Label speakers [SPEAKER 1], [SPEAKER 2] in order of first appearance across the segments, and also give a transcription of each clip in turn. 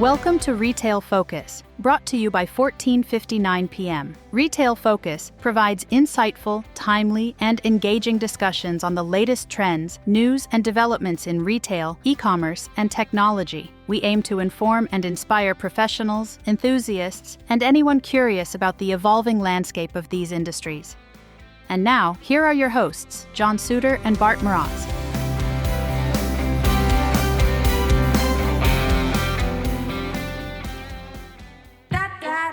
[SPEAKER 1] Welcome to Retail Focus, brought to you by 14:59 p.m. Retail Focus provides insightful, timely, and engaging discussions on the latest trends, news, and developments in retail, e-commerce, and technology. We aim to inform and inspire professionals, enthusiasts, and anyone curious about the evolving landscape of these industries. And now, here are your hosts, Suder and Bart Mroz.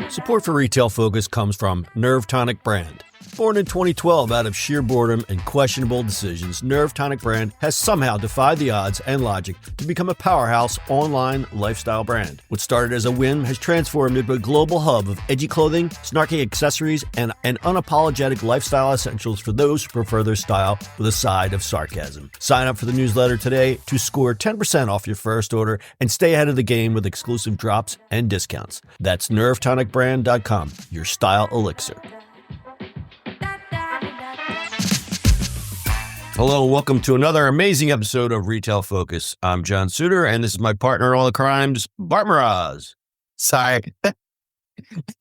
[SPEAKER 2] Support for Retail Focus comes from Nerve Tonic Brand. Born in 2012 out of sheer boredom and questionable decisions, Nerve Tonic Brand has somehow defied the odds and logic to become a powerhouse online lifestyle brand. What started as a whim has transformed into a global hub of edgy clothing, snarky accessories, and unapologetic lifestyle essentials for those who prefer their style with a side of sarcasm. Sign up for the newsletter today to score 10% off your first order and stay ahead of the game with exclusive drops and discounts. That's nervetonicbrand.com, your style elixir. Hello, welcome to another amazing episode of Retail Focus. I'm Suder, and this is my partner in all the crimes, Bart Mroz.
[SPEAKER 3] Sorry.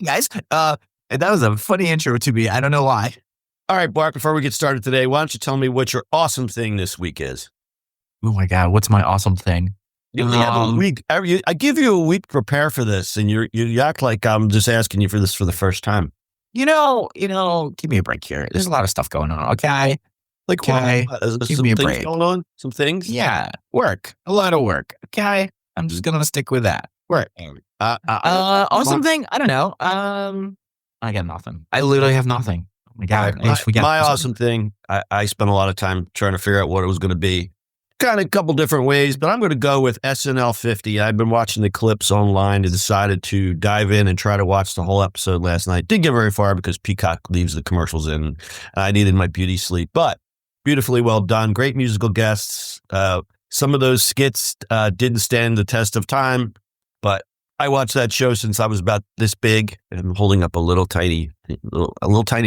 [SPEAKER 3] Guys, that was a funny intro to me. I don't know why.
[SPEAKER 2] All right, Bart, before we get started today, why don't you tell me what your awesome thing this week is?
[SPEAKER 3] Oh my God, what's my awesome thing?
[SPEAKER 2] You only have a week. I give you a week to prepare for this, and you act like I'm just asking you for this for the first time.
[SPEAKER 3] You know, give me a break here. There's a lot of stuff going on, okay?
[SPEAKER 2] Like,
[SPEAKER 3] okay, give me a break.
[SPEAKER 2] Going on? Some things?
[SPEAKER 3] Yeah, work. A lot of work. Okay, I'm just gonna stick with that. Work. Awesome thing? I don't know. I got nothing. I literally have nothing. Oh my God.
[SPEAKER 2] My awesome thing, I spent a lot of time trying to figure out what it was going to be. Kind of a couple different ways, but I'm going to go with SNL 50. I've been watching the clips online and decided to dive in and try to watch the whole episode last night. Didn't get very far because Peacock leaves the commercials in, and I needed my beauty sleep, but beautifully well done. Great musical guests. Some of those skits didn't stand the test of time, but I watched that show since I was about this big, and I'm holding up a little tiny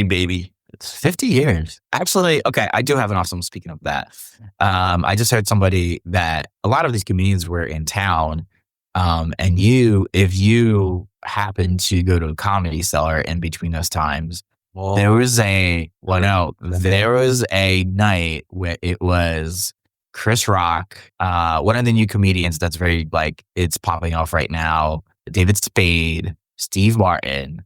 [SPEAKER 2] baby.
[SPEAKER 3] It's 50 years. Actually, okay, I do have an awesome, speaking of that. I just heard somebody that a lot of these comedians were in town, and if you happen to go to a Comedy Cellar in between those times, there was a night where it was Chris Rock, one of the new comedians that's very, it's popping off right now, David Spade, Steve Martin,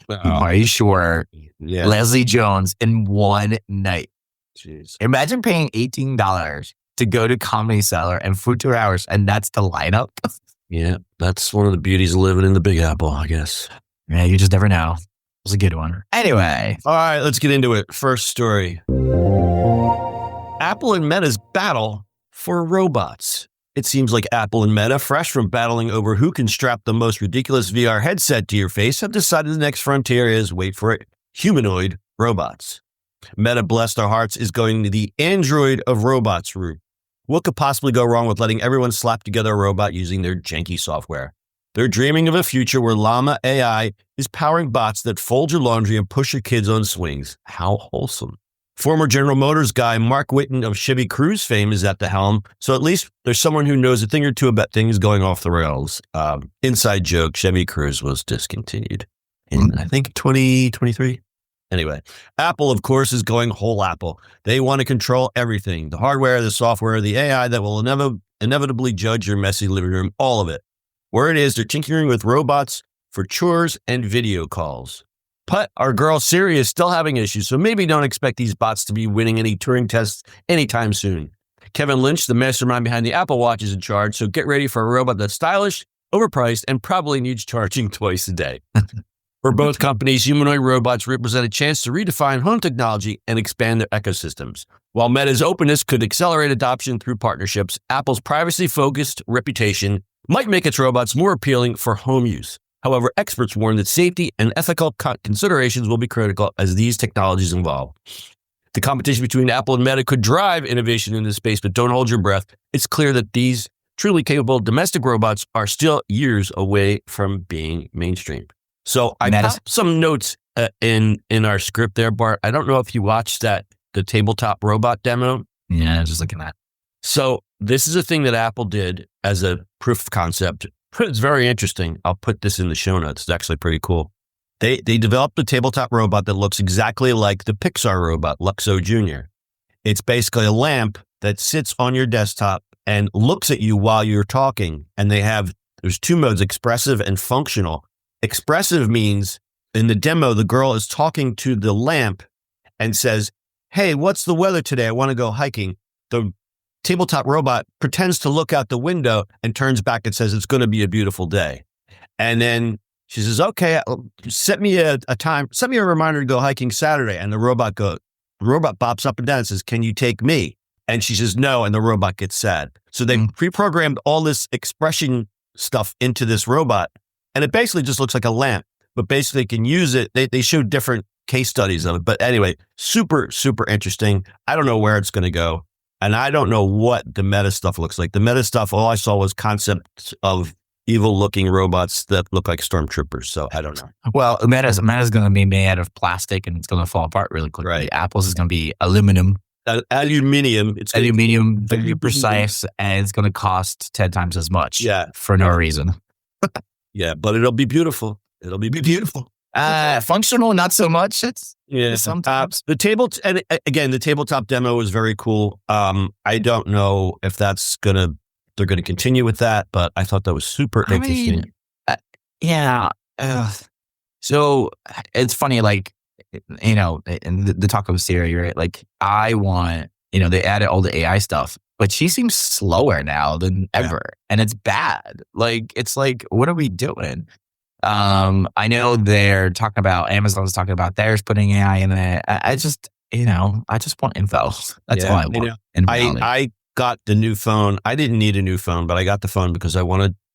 [SPEAKER 3] Marty Short, Leslie Jones in one night.
[SPEAKER 2] Jeez.
[SPEAKER 3] Imagine paying $18 to go to Comedy Cellar and for 2 hours, and that's the lineup.
[SPEAKER 2] Yeah, that's one of the beauties of living in the Big Apple, I guess.
[SPEAKER 3] Yeah, you just never know. It was a good one. Anyway.
[SPEAKER 2] All right, let's get into it. First story. Apple and Meta's battle for robots. It seems like Apple and Meta, fresh from battling over who can strap the most ridiculous VR headset to your face, have decided the next frontier is, wait for it, humanoid robots. Meta, bless their hearts, is going to the Android of robots route. What could possibly go wrong with letting everyone slap together a robot using their janky software? They're dreaming of a future where Llama AI is powering bots that fold your laundry and push your kids on swings. How wholesome. Former General Motors guy Mark Whitten of Chevy Cruze fame is at the helm, so at least there's someone who knows a thing or two about things going off the rails. Inside joke, Chevy Cruze was discontinued in, I think, 2023. Anyway, Apple, of course, is going whole Apple. They want to control everything, the hardware, the software, the AI that will inevitably judge your messy living room, all of it. Word is they're tinkering with robots for chores and video calls. But our girl Siri is still having issues, so maybe don't expect these bots to be winning any Turing tests anytime soon. Kevin Lynch, the mastermind behind the Apple Watch, is in charge, so get ready for a robot that's stylish, overpriced, and probably needs charging twice a day. For both companies, humanoid robots represent a chance to redefine home technology and expand their ecosystems. While Meta's openness could accelerate adoption through partnerships, Apple's privacy-focused reputation might make its robots more appealing for home use. However, experts warn that safety and ethical considerations will be critical as these technologies evolve. The competition between Apple and Meta could drive innovation in this space, but don't hold your breath. It's clear that these truly capable domestic robots are still years away from being mainstream. So I popped some notes in our script there, Bart. I don't know if you watched the tabletop robot demo.
[SPEAKER 3] Yeah, I was just looking at.
[SPEAKER 2] So this is a thing that Apple did as a proof of concept It's very interesting. I'll put this in the show notes. It's actually pretty cool. They developed a tabletop robot that looks exactly like the Pixar robot, Luxo Jr. It's basically a lamp that sits on your desktop and looks at you while you're talking. And there's two modes, expressive and functional. Expressive means in the demo, the girl is talking to the lamp and says, "Hey, what's the weather today? I want to go hiking." The tabletop robot pretends to look out the window and turns back and says, "It's going to be a beautiful day." And then she says, "Okay, set me a time, set me a reminder to go hiking Saturday." And the robot bops up and down and says, "Can you take me?" And she says, "No." And the robot gets sad. So they pre-programmed all this expression stuff into this robot. And it basically just looks like a lamp, but basically can use it. They showed different case studies of it. But anyway, super, super interesting. I don't know where it's going to go. And I don't know what the meta stuff looks like. The meta stuff, all I saw was concepts of evil looking robots that look like stormtroopers. So I don't know.
[SPEAKER 3] Well, Meta's going to be made out of plastic and it's going to fall apart really quickly.
[SPEAKER 2] Right.
[SPEAKER 3] Apple's is going to be aluminum.
[SPEAKER 2] Aluminium. It's
[SPEAKER 3] aluminium, very precise, and it's going to cost 10 times as much.
[SPEAKER 2] Yeah.
[SPEAKER 3] For no reason.
[SPEAKER 2] Yeah, but it'll be beautiful. It'll be beautiful.
[SPEAKER 3] Functional, not so much. It's sometimes
[SPEAKER 2] the tabletop demo was very cool. I don't know if they're gonna continue with that, but I thought that was super interesting.
[SPEAKER 3] Yeah. So it's funny, like, you know, in the talk of Siri, right? Like, I want, you know, they added all the AI stuff, but she seems slower now than ever, and it's bad. Like, it's like, what are we doing? I know Amazon's talking about theirs putting AI in it. I just want info. That's all I want.
[SPEAKER 2] I got the new phone. I didn't need a new phone, but I got the phone because I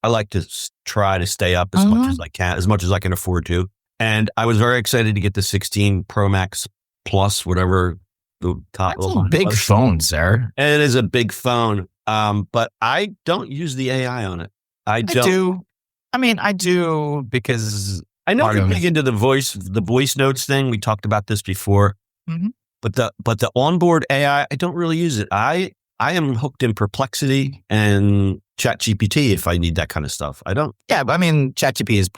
[SPEAKER 2] like to try to stay up as much as I can, as much as I can afford to. And I was very excited to get the 16 Pro Max Plus, whatever the top.
[SPEAKER 3] That's a big phone, sir.
[SPEAKER 2] It is a big phone. But I don't use the AI on it. I do.
[SPEAKER 3] I mean, I do because
[SPEAKER 2] I know you're big into the voice notes thing. We talked about this before, but the onboard AI, I don't really use it. I am hooked in Perplexity and ChatGPT if I need that kind of stuff. I don't.
[SPEAKER 3] Yeah, but I mean, ChatGPT is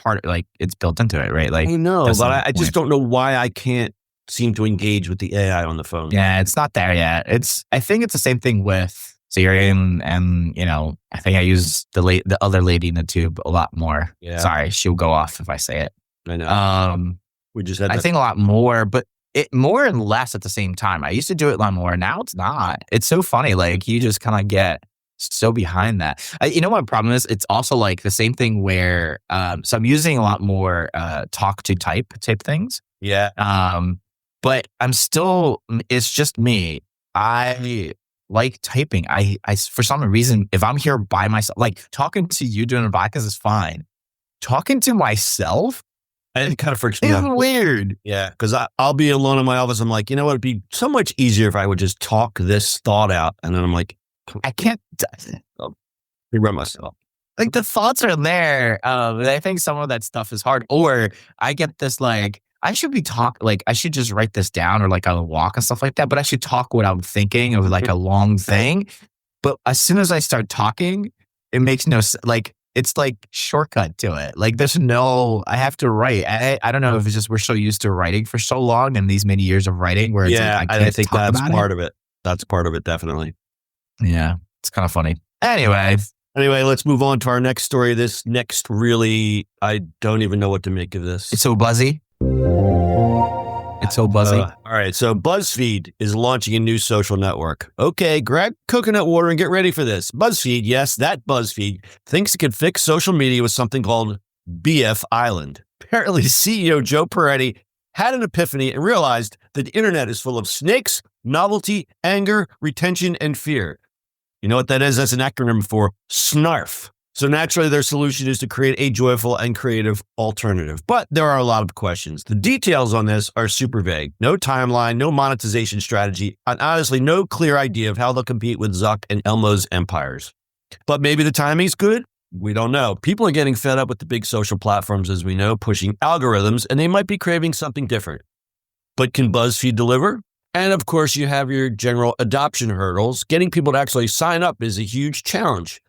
[SPEAKER 3] it's built into it, right? Like,
[SPEAKER 2] I know, but I just don't know why I can't seem to engage with the AI on the phone.
[SPEAKER 3] Yeah, it's not there yet. I think it's the same thing with Siri and you know, I think I use the other lady in the tube a lot more.
[SPEAKER 2] Yeah.
[SPEAKER 3] Sorry, she'll go off if I say it.
[SPEAKER 2] I know. We just had
[SPEAKER 3] I think a lot more, but it more and less at the same time. I used to do it a lot more. Now it's not. It's so funny. Like, you just kind of get so behind that. You know what the problem is? It's also like the same thing where, so I'm using a lot more talk to type things.
[SPEAKER 2] Yeah.
[SPEAKER 3] But it's just me. I like typing. I for some reason, if I'm here by myself, like talking to you doing a podcast is fine. Talking to myself,
[SPEAKER 2] it kind of freaks me out.
[SPEAKER 3] It's weird.
[SPEAKER 2] Yeah, because I'll be alone in my office. I'm like, you know what? It'd be so much easier if I would just talk this thought out. And then I'm like,
[SPEAKER 3] I can't
[SPEAKER 2] rerun myself.
[SPEAKER 3] Like, the thoughts are there. I think some of that stuff is hard. Or I get this, like, I should just write this down, or like on a walk and stuff like that. But I should talk what I'm thinking of, like a long thing. But as soon as I start talking, it makes no sense. Like, it's like shortcut to it. Like, I have to write. I don't know if it's just we're so used to writing for so long and these many years of writing where it's like, I think
[SPEAKER 2] that's part of it. That's part of it, definitely.
[SPEAKER 3] Yeah, it's kind of funny. Anyway,
[SPEAKER 2] let's move on to our next story. This next, really, I don't even know what to make of this.
[SPEAKER 3] It's so buzzy. All
[SPEAKER 2] right, so BuzzFeed is launching a new social network. Okay, grab coconut water and get ready for this. BuzzFeed, yes, that BuzzFeed, thinks it could fix social media with something called BF Island. Apparently, CEO Joe Peretti had an epiphany and realized that the internet is full of snakes, novelty, anger, retention, and fear. You know what that is? That's an acronym for SNARF. So naturally, their solution is to create a joyful and creative alternative. But there are a lot of questions. The details on this are super vague. No timeline, no monetization strategy, and honestly, no clear idea of how they'll compete with Zuck and Elmo's empires. But maybe the timing's good? We don't know. People are getting fed up with the big social platforms, as we know, pushing algorithms, and they might be craving something different. But can BuzzFeed deliver? And of course, you have your general adoption hurdles. Getting people to actually sign up is a huge challenge.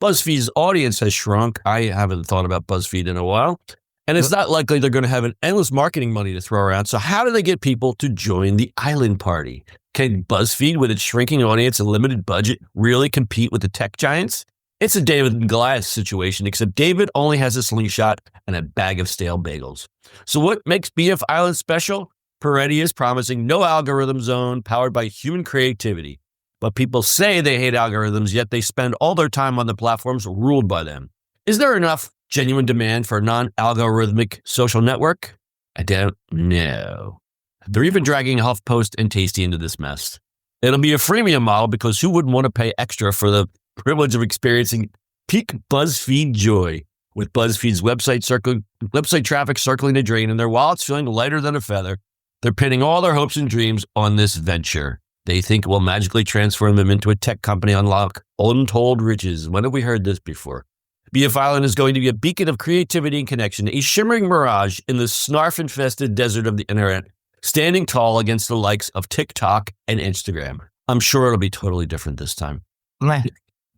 [SPEAKER 2] BuzzFeed's audience has shrunk. I haven't thought about BuzzFeed in a while. And it's not likely they're going to have an endless marketing money to throw around. So how do they get people to join the island party? Can BuzzFeed, with its shrinking audience and limited budget, really compete with the tech giants? It's a David and Goliath situation, except David only has a slingshot and a bag of stale bagels. So what makes BF Island special? Peretti is promising no algorithm zone powered by human creativity. But people say they hate algorithms, yet they spend all their time on the platforms ruled by them. Is there enough genuine demand for a non-algorithmic social network? I don't know. They're even dragging HuffPost and Tasty into this mess. It'll be a freemium model because who wouldn't want to pay extra for the privilege of experiencing peak BuzzFeed joy, with BuzzFeed's website traffic circling the drain and their wallets feeling lighter than a feather. They're pinning all their hopes and dreams on this venture. They think it will magically transform them into a tech company, unlock untold riches. When have we heard this before? BF Island is going to be a beacon of creativity and connection, a shimmering mirage in the snarf-infested desert of the internet, standing tall against the likes of TikTok and Instagram. I'm sure it'll be totally different this time.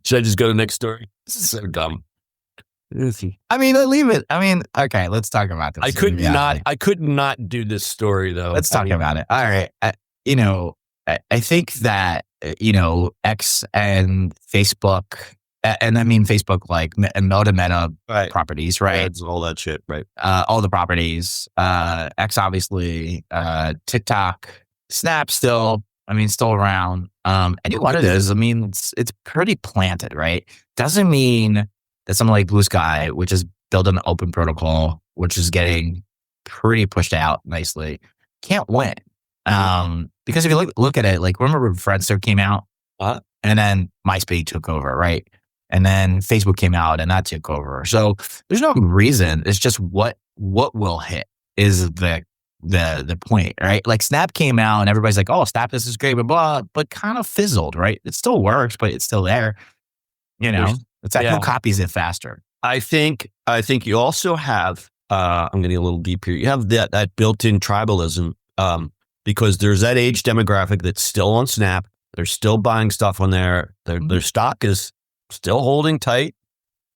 [SPEAKER 2] Should I just go to the next story? This is so dumb.
[SPEAKER 3] I mean, leave it. I mean, okay, let's talk about this.
[SPEAKER 2] I could not do this story though.
[SPEAKER 3] Let's talk about it. All right. I think that, X and Facebook, and I mean Facebook, like Meta
[SPEAKER 2] right.
[SPEAKER 3] properties, right?
[SPEAKER 2] Ads, all that shit, right?
[SPEAKER 3] All the properties, X obviously, TikTok, Snap still around. And what it is, I mean, it's pretty planted, right? Doesn't mean that something like Blue Sky, which is built on an open protocol, which is getting pretty pushed out nicely, can't win. Because if you look at it, like, remember when Friendster came out, and then MySpace took over, right? And then Facebook came out and that took over. So there's no reason. It's just what will hit is the point, right? Like Snap came out and everybody's like, oh, Snap, this is great, blah, blah, but kind of fizzled, right? It still works, but it's still there. It's like, who copies it faster?
[SPEAKER 2] I think you also have, I'm getting a little deep here. You have that built-in tribalism, because there's that age demographic that's still on Snap. They're still buying stuff on there. Their stock is still holding tight.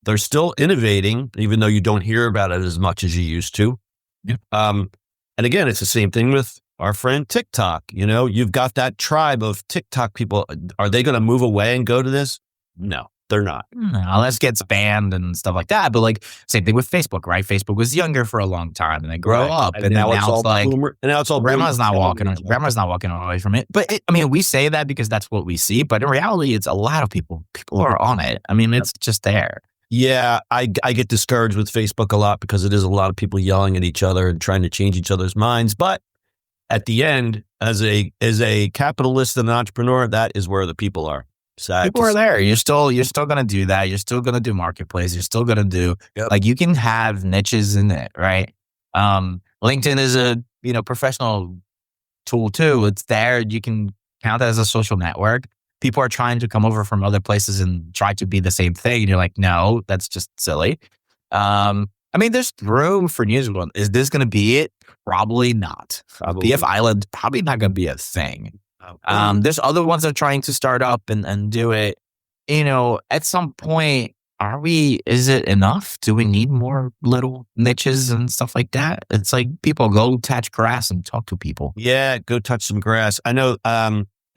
[SPEAKER 2] They're still innovating, even though you don't hear about it as much as you used to.
[SPEAKER 3] Yeah.
[SPEAKER 2] And again, it's the same thing with our friend TikTok. You've got that tribe of TikTok people. Are they going to move away and go to this? No, they're not.
[SPEAKER 3] Unless it gets banned and stuff like that. But like, same thing with Facebook, right? Facebook was younger for a long time and they grow up. And now it's all like,
[SPEAKER 2] boomer, and now it's all
[SPEAKER 3] grandma's not walking away from it. But we say that because that's what we see. But in reality, it's a lot of people. People are on it. I mean, it's just there.
[SPEAKER 2] Yeah, I get discouraged with Facebook a lot because it is a lot of people yelling at each other and trying to change each other's minds. But at the end, as a capitalist and an entrepreneur, that is where the people are.
[SPEAKER 3] People are there. You're still going to do that. You're still going to do marketplace. You're still going to do like, you can have niches in it, right? LinkedIn is a professional tool too. It's there. You can count that as a social network. People are trying to come over from other places and try to be the same thing. And you're like, no, that's just silly. There's room for news. Is this going to be it? Probably not. BF Island, probably not going to be a thing. There's other ones that are trying to start up and do it. At some point, is it enough? Do we need more little niches and stuff like that? It's like, people go touch grass and talk to people.
[SPEAKER 2] Yeah, go touch some grass. I know.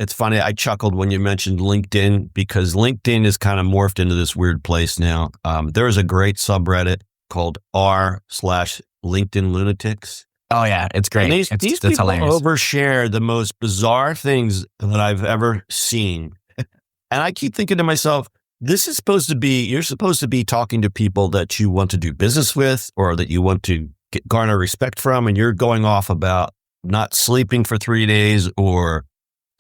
[SPEAKER 2] It's funny. I chuckled when you mentioned LinkedIn because LinkedIn is kind of morphed into this weird place now. There is a great subreddit called r/LinkedIn lunatics.
[SPEAKER 3] Oh yeah, it's great.
[SPEAKER 2] And these people
[SPEAKER 3] hilarious.
[SPEAKER 2] Overshare the most bizarre things that I've ever seen. And I keep thinking to myself, you're supposed to be talking to people that you want to do business with or that you want to garner respect from. And you're going off about not sleeping for 3 days or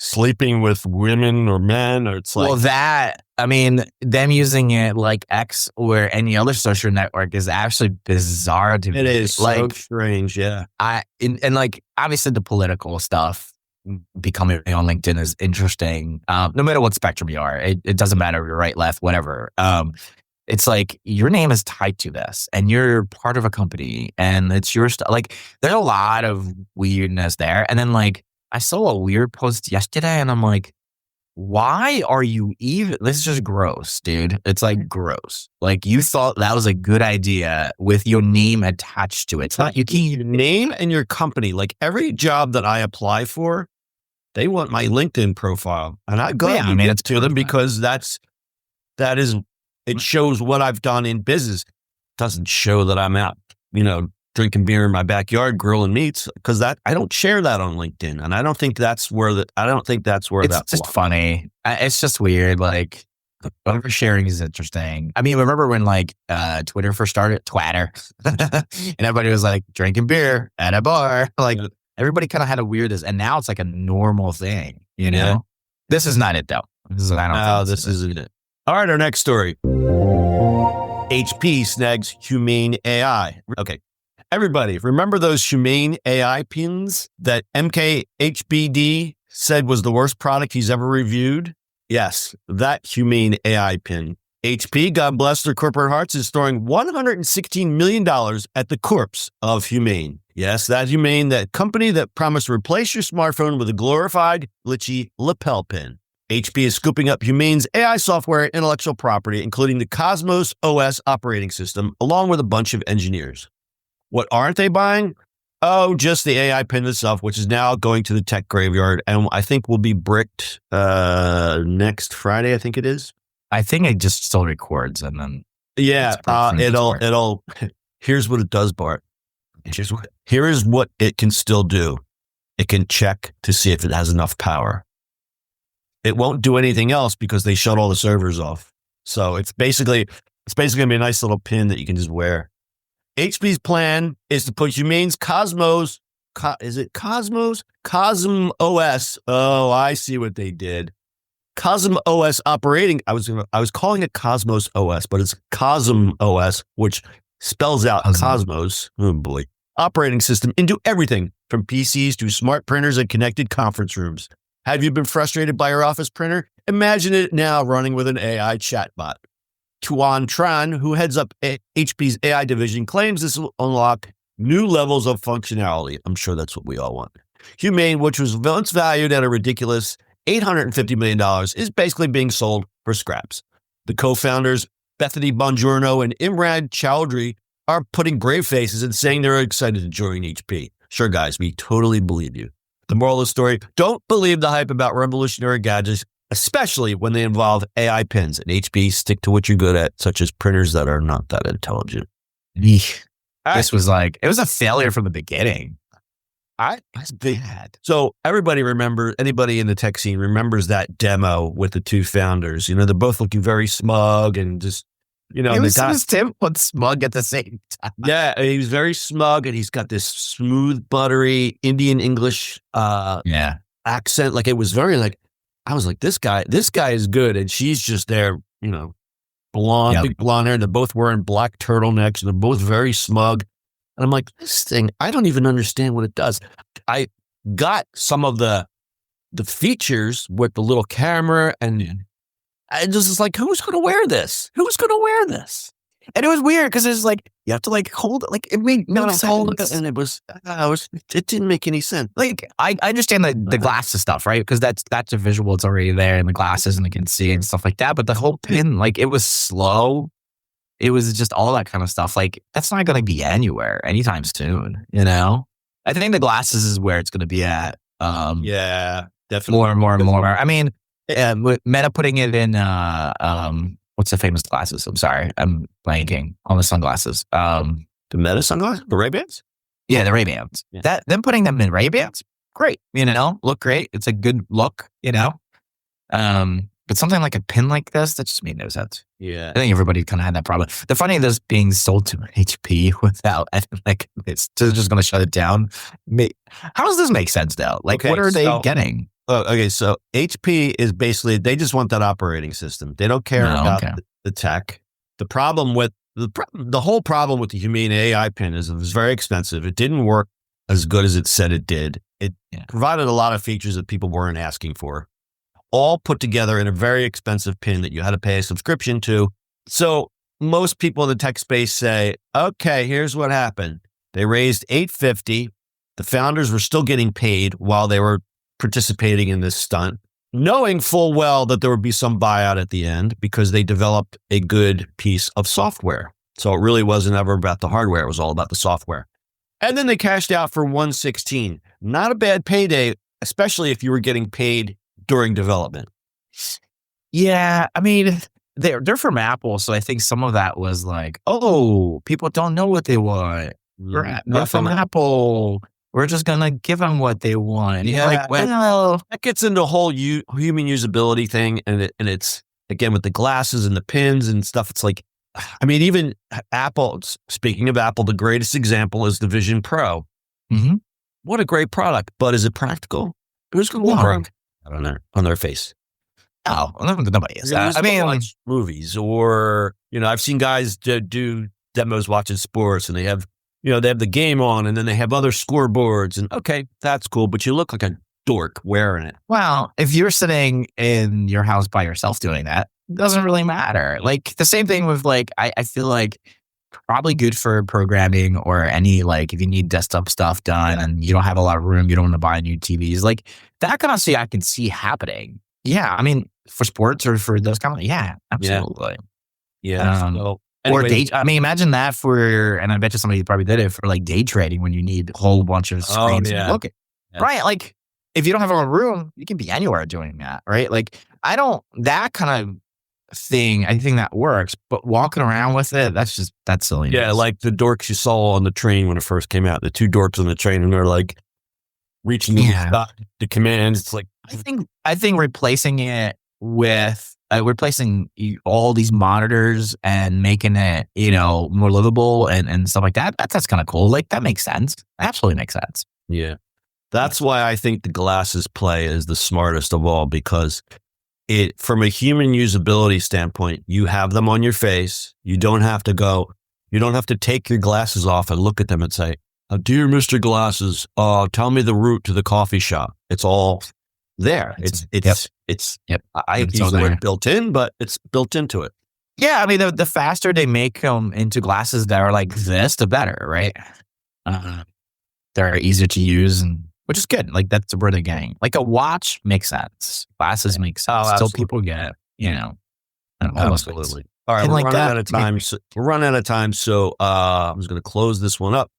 [SPEAKER 2] sleeping with women or men, or it's like,
[SPEAKER 3] them using it like X or any other social network is actually bizarre to me.
[SPEAKER 2] It is so strange. Yeah.
[SPEAKER 3] Obviously the political stuff becoming on LinkedIn is interesting. No matter what spectrum you are, it doesn't matter if you're right, left, whatever. It's like, your name is tied to this and you're part of a company and it's your stuff. Like, there's a lot of weirdness there. And then I saw a weird post yesterday and I'm like, why are you even, this is just gross, dude. It's like gross. Like you thought that was a good idea with your name attached to it. It's not, you can't
[SPEAKER 2] Your name and your company. Like every job that I apply for, they want my LinkedIn profile. And I go
[SPEAKER 3] it's
[SPEAKER 2] to them because it shows what I've done in business. Doesn't show that I'm out, drinking beer in my backyard, grilling meats, because I don't share that on LinkedIn. And I don't think that's where
[SPEAKER 3] it's just funny. It's just weird. Like oversharing is interesting. I mean, remember when like Twitter first started, Twatter, and everybody was like drinking beer at a bar. Like everybody kind of had a weirdness, and now it's like a normal thing.
[SPEAKER 2] Yeah.
[SPEAKER 3] This is not it though. This
[SPEAKER 2] isn't it. All right, our next story. HP snags Humane AI. Okay. Everybody, remember those Humane AI pins that MKHBD said was the worst product he's ever reviewed? Yes, that Humane AI pin. HP, God bless their corporate hearts, is throwing $116 million at the corpse of Humane. Yes, that Humane, that company that promised to replace your smartphone with a glorified, glitchy lapel pin. HP is scooping up Humane's AI software and intellectual property, including the Cosmos OS operating system, along with a bunch of engineers. What aren't they buying? Oh, just the AI pin itself, which is now going to the tech graveyard, and I think will be bricked next Friday. I think it is.
[SPEAKER 3] I think it just still records, and then
[SPEAKER 2] it'll. Here's what it does, Bart. Here is what it can still do. It can check to see if it has enough power. It won't do anything else because they shut all the servers off. So it's basically gonna be a nice little pin that you can just wear. HP's plan is to put Humane's Cosmos. Is it Cosmos? Cosm OS. Oh, I see what they did. Cosm OS operating. I was calling it Cosmos OS, but it's Cosm OS, which spells out Cosmos. Oh boy. Operating system into everything from PCs to smart printers and connected conference rooms. Have you been frustrated by your office printer? Imagine it now running with an AI chatbot. Tuan Tran, who heads up HP's AI division, claims this will unlock new levels of functionality. I'm sure that's what we all want. Humane, which was once valued at a ridiculous $850 million, is basically being sold for scraps. The co-founders, Bethany Bongiorno and Imran Chowdhury, are putting brave faces and saying they're excited to join HP. Sure, guys, we totally believe you. The moral of the story, don't believe the hype about revolutionary gadgets, especially when they involve AI pins. And HP, stick to what you're good at, such as printers that are not that intelligent.
[SPEAKER 3] This was like, it was a failure from the beginning.
[SPEAKER 2] That's bad. So everybody anybody in the tech scene remembers that demo with the two founders. They're both looking very smug and just,
[SPEAKER 3] it was Tim but smug at the same time.
[SPEAKER 2] Yeah, he was very smug, and he's got this smooth, buttery Indian English accent. Like it was very like, I was like, this guy is good, and she's just there, blonde, big blonde hair, and they're both wearing black turtlenecks, and they're both very smug. And I'm like, this thing, I don't even understand what it does. I got some of the features with the little camera, and I just was like, who's going to wear this? Who's going to wear this?
[SPEAKER 3] And it was weird because it's like, you have to like hold it. Like it made no sense.
[SPEAKER 2] And it didn't make any sense.
[SPEAKER 3] Like I understand the glasses stuff, right? Because that's a visual. It's already there in the glasses and it can see and stuff like that. But the whole pin, like it was slow. It was just all that kind of stuff. Like that's not going to be anywhere anytime soon, I think the glasses is where it's going to be at.
[SPEAKER 2] Yeah, definitely.
[SPEAKER 3] More and more and more. I mean, Meta putting it in, what's the famous glasses? I'm sorry. I'm blanking on the sunglasses.
[SPEAKER 2] The Meta sunglasses? The Ray-Bans?
[SPEAKER 3] Yeah, the Ray-Bans. Yeah. Them putting them in Ray-Bans, great. Look great. It's a good look, But something like a pin like this, that just made no sense.
[SPEAKER 2] Yeah.
[SPEAKER 3] I think everybody kind of had that problem. The funny is this being sold to HP without, it's just going to shut it down. How does this make sense though? Like, what are they getting?
[SPEAKER 2] Okay, so HP is basically, they just want that operating system. They don't care about the tech. The problem with, the whole problem with the Humane AI pin is it was very expensive. It didn't work as good as it said it did. It provided a lot of features that people weren't asking for, all put together in a very expensive pin that you had to pay a subscription to. So most people in the tech space say, okay, here's what happened. They raised $850. The founders were still getting paid while they were participating in this stunt. knowing full well that there would be some buyout at the end because they developed a good piece of software. So it really wasn't ever about the hardware. It was all about the software. And then they cashed out for $116. Not a bad payday, especially if you were getting paid during development.
[SPEAKER 3] Yeah, I mean, they're from Apple, so I think some of that was like, oh, people don't know what they want. They're from Apple. We're just gonna give them what they want.
[SPEAKER 2] Yeah,
[SPEAKER 3] like, well,
[SPEAKER 2] that gets into the whole human usability thing, and it's again with the glasses and the pins and stuff. It's like, I mean, even Apple. Speaking of Apple, the greatest example is the Vision Pro.
[SPEAKER 3] mm-hmm.
[SPEAKER 2] What a great product, but is it practical? Who's going to work on their face?
[SPEAKER 3] Oh, nobody is. I mean,
[SPEAKER 2] watch movies, or I've seen guys do demos watching sports, and they have the game on, and then they have other scoreboards, and okay, that's cool, but you look like a dork wearing it.
[SPEAKER 3] Well, if you're sitting in your house by yourself doing that, it doesn't really matter. Like the same thing with like, I feel like probably good for programming or any, like if you need desktop stuff done and you don't have a lot of room, you don't want to buy new TVs, like that kind of I can see happening. Yeah, I mean, for sports or for those kind of, yeah, absolutely.
[SPEAKER 2] Yeah.
[SPEAKER 3] So, anyway, I mean, imagine that and I bet you somebody probably did it for like day trading when you need a whole bunch of screens to look at. Yeah. Right? Like if you don't have a room, you can be anywhere doing that, right? Like that kind of thing, I think that works, but walking around with it, that's silliness.
[SPEAKER 2] Yeah, like the dorks you saw on the train when it first came out, the two dorks on the train, and they're like reaching the commands. It's like,
[SPEAKER 3] I think replacing it with replacing all these monitors and making it, more livable and stuff like that. That's kind of cool. Like that makes sense. Absolutely makes sense.
[SPEAKER 2] Yeah. That's why I think the glasses play is the smartest of all, because from a human usability standpoint, you have them on your face. You don't have to take your glasses off and look at them and say, "Dear Mr. Glasses, tell me the route to the coffee shop." It's all there. I use the word built in, but it's built into it.
[SPEAKER 3] Yeah, I mean, the faster they make them into glasses that are like this, the better, right? They're easier to use, and which is good. Like that's where they're getting. Like a watch makes sense. Glasses make sense. Still people get,
[SPEAKER 2] Absolutely. All right, we're running out of time. So I'm just going to close this one up.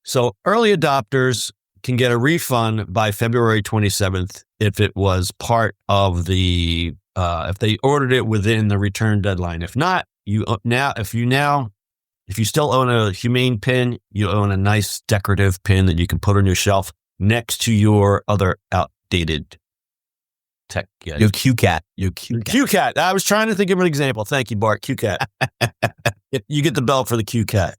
[SPEAKER 2] So early adopters can get a refund by February 27th if it was part of the if they ordered it within the return deadline. If not, if you still own a Humane pin, you own a nice decorative pin that you can put on your shelf next to your other outdated tech. Yeah.
[SPEAKER 3] Your QCat.
[SPEAKER 2] QCat. I was trying to think of an example. Thank you, Bart. QCat. You get the belt for the QCat.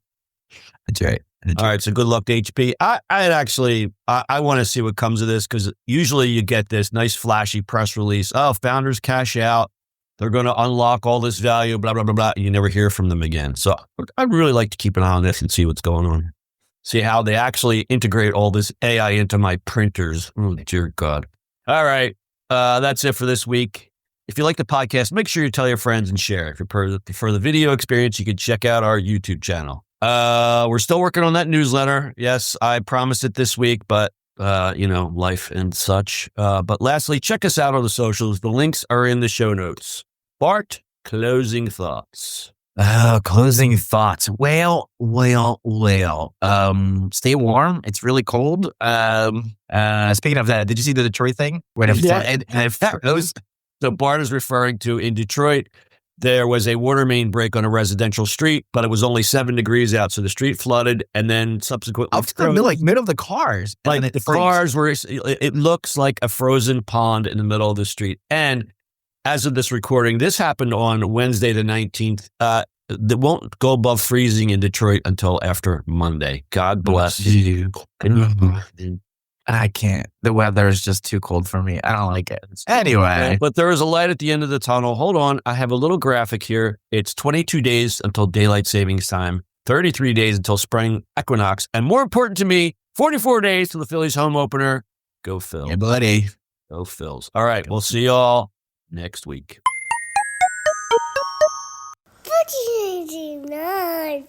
[SPEAKER 3] That's right.
[SPEAKER 2] All right. So good luck to HP. I want to see what comes of this, because usually you get this nice flashy press release. Oh, founders cash out. They're going to unlock all this value, blah, blah, blah, blah. You never hear from them again. So I'd really like to keep an eye on this and see what's going on. See how they actually integrate all this AI into my printers. Oh, dear God. All right. That's it for this week. If you like the podcast, make sure you tell your friends and share. If you prefer the video experience, you can check out our YouTube channel. We're still working on that newsletter. Yes, I promised it this week, but life and such. But lastly, check us out on the socials. The links are in the show notes. Bart, closing thoughts.
[SPEAKER 3] Closing thoughts. Well. Stay warm. It's really cold. Speaking of that, did you see the Detroit thing?
[SPEAKER 2] So Bart is referring to, in Detroit, there was a water main break on a residential street, but it was only 7 degrees out. So the street flooded, and then subsequently,
[SPEAKER 3] up to the middle of the cars.
[SPEAKER 2] Like the cars were, it looks like a frozen pond in the middle of the street. And as of this recording, this happened on Wednesday, the 19th. It won't go above freezing in Detroit until after Monday. God bless you.
[SPEAKER 3] I can't. The weather is just too cold for me. I don't like it. Anyway.
[SPEAKER 2] But there is a light at the end of the tunnel. Hold on. I have a little graphic here. It's 22 days until daylight savings time, 33 days until spring equinox, and more important to me, 44 days till the Phillies home opener. Go Phil.
[SPEAKER 3] Yeah, buddy.
[SPEAKER 2] Go Phils. All right. We'll see y'all next week.
[SPEAKER 4] What do you do now?